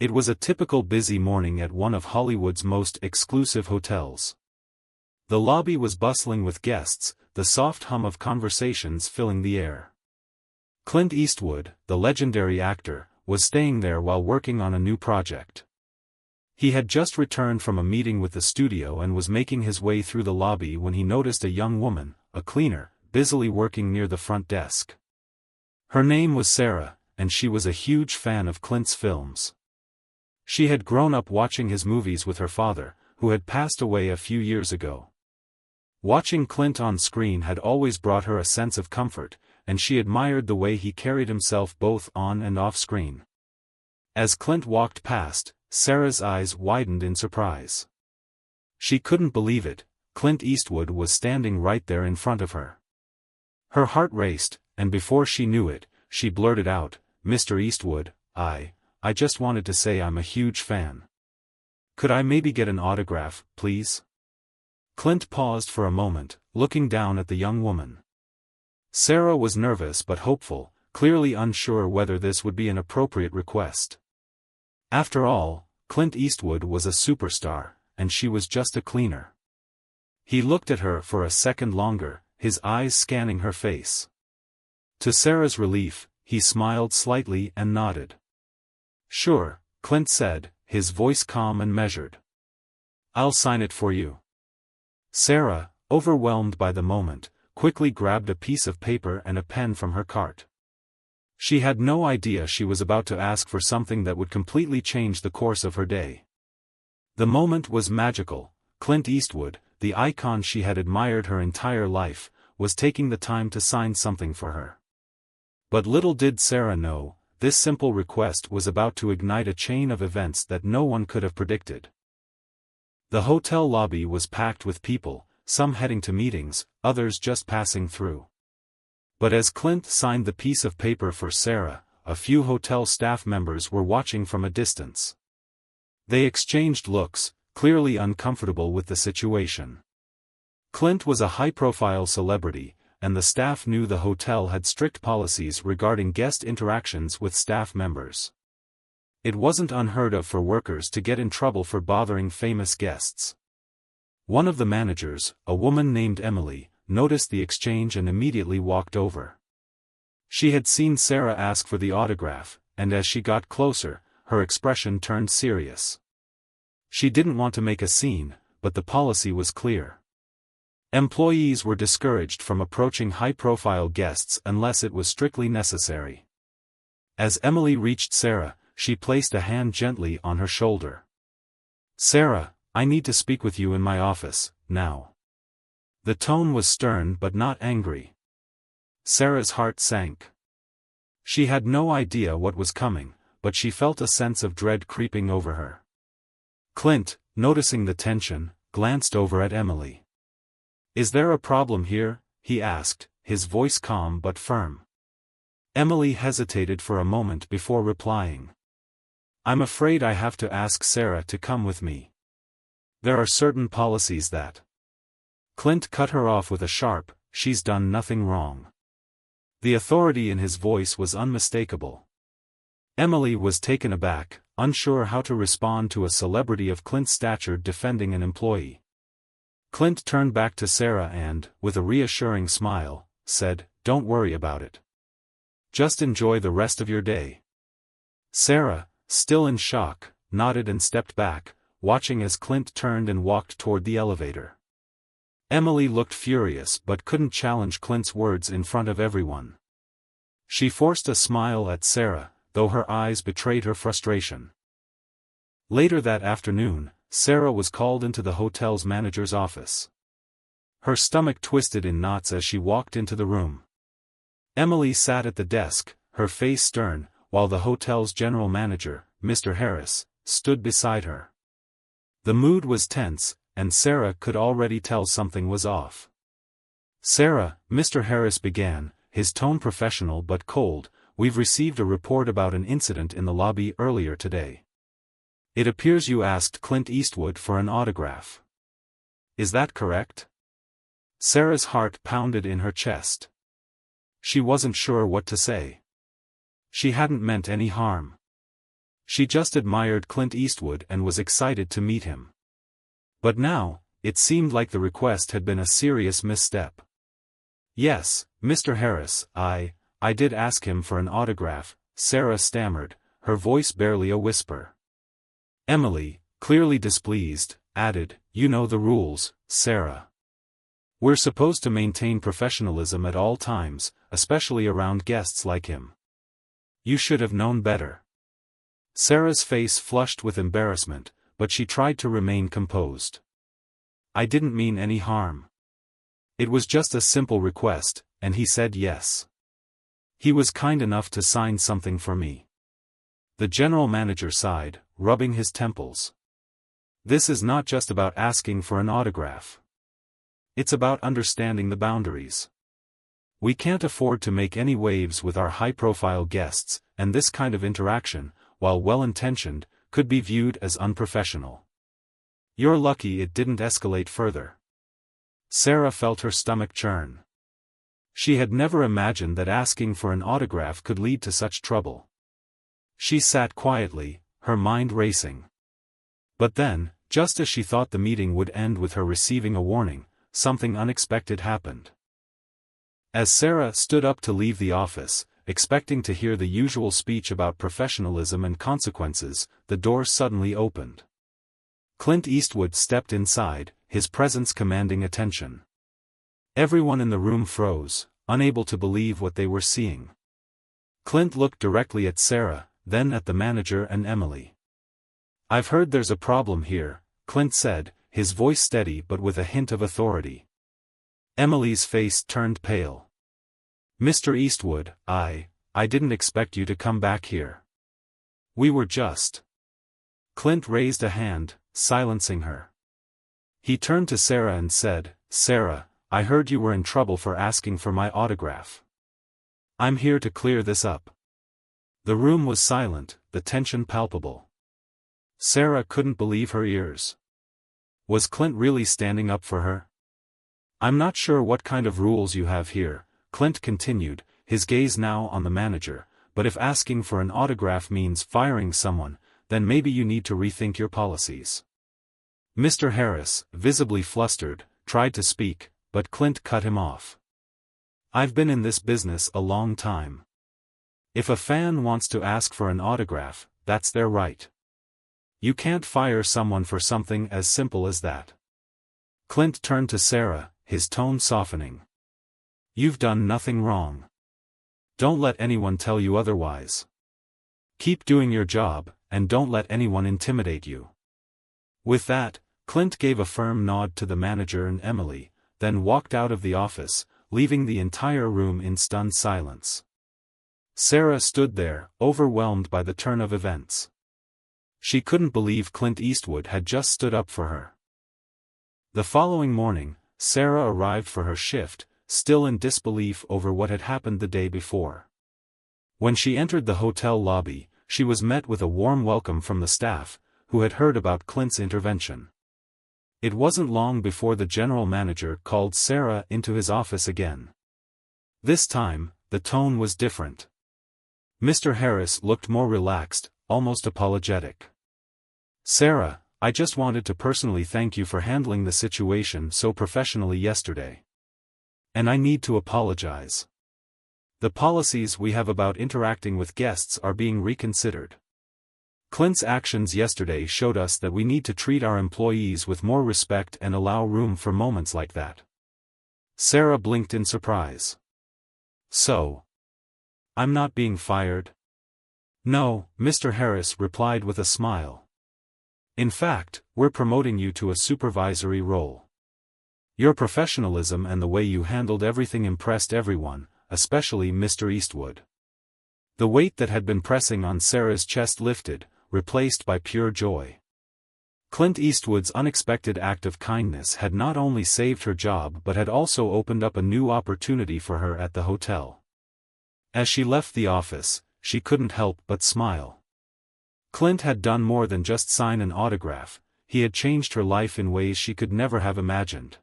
It was a typical busy morning at one of Hollywood's most exclusive hotels. The lobby was bustling with guests, the soft hum of conversations filling the air. Clint Eastwood, the legendary actor, was staying there while working on a new project. He had just returned from a meeting with the studio and was making his way through the lobby when he noticed a young woman, a cleaner, busily working near the front desk. Her name was Sarah, and she was a huge fan of Clint's films. She had grown up watching his movies with her father, who had passed away a few years ago. Watching Clint on screen had always brought her a sense of comfort, and she admired the way he carried himself both on and off screen. As Clint walked past, Sarah's eyes widened in surprise. She couldn't believe it, Clint Eastwood was standing right there in front of her. Her heart raced, and before she knew it, she blurted out, "Mr. Eastwood, I just wanted to say I'm a huge fan. Could I maybe get an autograph, please?" Clint paused for a moment, looking down at the young woman. Sarah was nervous but hopeful, clearly unsure whether this would be an appropriate request. After all, Clint Eastwood was a superstar, and she was just a cleaner. He looked at her for a second longer, his eyes scanning her face. To Sarah's relief, he smiled slightly and nodded. "Sure," Clint said, his voice calm and measured. "I'll sign it for you." Sarah, overwhelmed by the moment, quickly grabbed a piece of paper and a pen from her cart. She had no idea she was about to ask for something that would completely change the course of her day. The moment was magical. Clint Eastwood, the icon she had admired her entire life, was taking the time to sign something for her. But little did Sarah know, this simple request was about to ignite a chain of events that no one could have predicted. The hotel lobby was packed with people, some heading to meetings, others just passing through. But as Clint signed the piece of paper for Sarah, a few hotel staff members were watching from a distance. They exchanged looks, clearly uncomfortable with the situation. Clint was a high-profile celebrity, and the staff knew the hotel had strict policies regarding guest interactions with staff members. It wasn't unheard of for workers to get in trouble for bothering famous guests. One of the managers, a woman named Emily, noticed the exchange and immediately walked over. She had seen Sarah ask for the autograph, and as she got closer, her expression turned serious. She didn't want to make a scene, but the policy was clear. Employees were discouraged from approaching high-profile guests unless it was strictly necessary. As Emily reached Sarah, she placed a hand gently on her shoulder. "Sarah, I need to speak with you in my office, now." The tone was stern but not angry. Sarah's heart sank. She had no idea what was coming, but she felt a sense of dread creeping over her. Clint, noticing the tension, glanced over at Emily. "Is there a problem here?" he asked, his voice calm but firm. Emily hesitated for a moment before replying. "I'm afraid I have to ask Sarah to come with me. There are certain policies that—" Clint cut her off with a sharp, "She's done nothing wrong." The authority in his voice was unmistakable. Emily was taken aback, unsure how to respond to a celebrity of Clint's stature defending an employee. Clint turned back to Sarah and, with a reassuring smile, said, "Don't worry about it. Just enjoy the rest of your day." Sarah, still in shock, nodded and stepped back, watching as Clint turned and walked toward the elevator. Emily looked furious but couldn't challenge Clint's words in front of everyone. She forced a smile at Sarah, though her eyes betrayed her frustration. Later that afternoon, Sarah was called into the hotel's manager's office. Her stomach twisted in knots as she walked into the room. Emily sat at the desk, her face stern, while the hotel's general manager, Mr. Harris, stood beside her. The mood was tense, and Sarah could already tell something was off. "Sarah," Mr. Harris began, his tone professional but cold, "we've received a report about an incident in the lobby earlier today. It appears you asked Clint Eastwood for an autograph. Is that correct?" Sarah's heart pounded in her chest. She wasn't sure what to say. She hadn't meant any harm. She just admired Clint Eastwood and was excited to meet him. But now, it seemed like the request had been a serious misstep. "Yes, Mr. Harris, I did ask him for an autograph," Sarah stammered, her voice barely a whisper. Emily, clearly displeased, added, "You know the rules, Sarah. We're supposed to maintain professionalism at all times, especially around guests like him. You should have known better." Sarah's face flushed with embarrassment, but she tried to remain composed. "I didn't mean any harm. It was just a simple request, and he said yes. He was kind enough to sign something for me." The general manager sighed, rubbing his temples. "This is not just about asking for an autograph. It's about understanding the boundaries. We can't afford to make any waves with our high-profile guests, and this kind of interaction, while well-intentioned, could be viewed as unprofessional. You're lucky it didn't escalate further." Sarah felt her stomach churn. She had never imagined that asking for an autograph could lead to such trouble. She sat quietly, her mind racing. But then, just as she thought the meeting would end with her receiving a warning, something unexpected happened. As Sarah stood up to leave the office, expecting to hear the usual speech about professionalism and consequences, the door suddenly opened. Clint Eastwood stepped inside, his presence commanding attention. Everyone in the room froze, unable to believe what they were seeing. Clint looked directly at Sarah, then at the manager and Emily. "I've heard there's a problem here," Clint said, his voice steady but with a hint of authority. Emily's face turned pale. "Mr. Eastwood, I didn't expect you to come back here. We were just—" Clint raised a hand, silencing her. He turned to Sarah and said, "Sarah, I heard you were in trouble for asking for my autograph. I'm here to clear this up." The room was silent, the tension palpable. Sarah couldn't believe her ears. Was Clint really standing up for her? "I'm not sure what kind of rules you have here," Clint continued, his gaze now on the manager, "but if asking for an autograph means firing someone, then maybe you need to rethink your policies." Mr. Harris, visibly flustered, tried to speak, but Clint cut him off. "I've been in this business a long time. If a fan wants to ask for an autograph, that's their right. You can't fire someone for something as simple as that." Clint turned to Sarah, his tone softening. "You've done nothing wrong. Don't let anyone tell you otherwise. Keep doing your job, and don't let anyone intimidate you." With that, Clint gave a firm nod to the manager and Emily, then walked out of the office, leaving the entire room in stunned silence. Sarah stood there, overwhelmed by the turn of events. She couldn't believe Clint Eastwood had just stood up for her. The following morning, Sarah arrived for her shift, still in disbelief over what had happened the day before. When she entered the hotel lobby, she was met with a warm welcome from the staff, who had heard about Clint's intervention. It wasn't long before the general manager called Sarah into his office again. This time, the tone was different. Mr. Harris looked more relaxed, almost apologetic. "Sarah, I just wanted to personally thank you for handling the situation so professionally yesterday. And I need to apologize. The policies we have about interacting with guests are being reconsidered. Clint's actions yesterday showed us that we need to treat our employees with more respect and allow room for moments like that." Sarah blinked in surprise. "So? I'm not being fired?" "No," Mr. Harris replied with a smile. "In fact, we're promoting you to a supervisory role. Your professionalism and the way you handled everything impressed everyone, especially Mr. Eastwood." The weight that had been pressing on Sarah's chest lifted, replaced by pure joy. Clint Eastwood's unexpected act of kindness had not only saved her job but had also opened up a new opportunity for her at the hotel. As she left the office, she couldn't help but smile. Clint had done more than just sign an autograph, he had changed her life in ways she could never have imagined.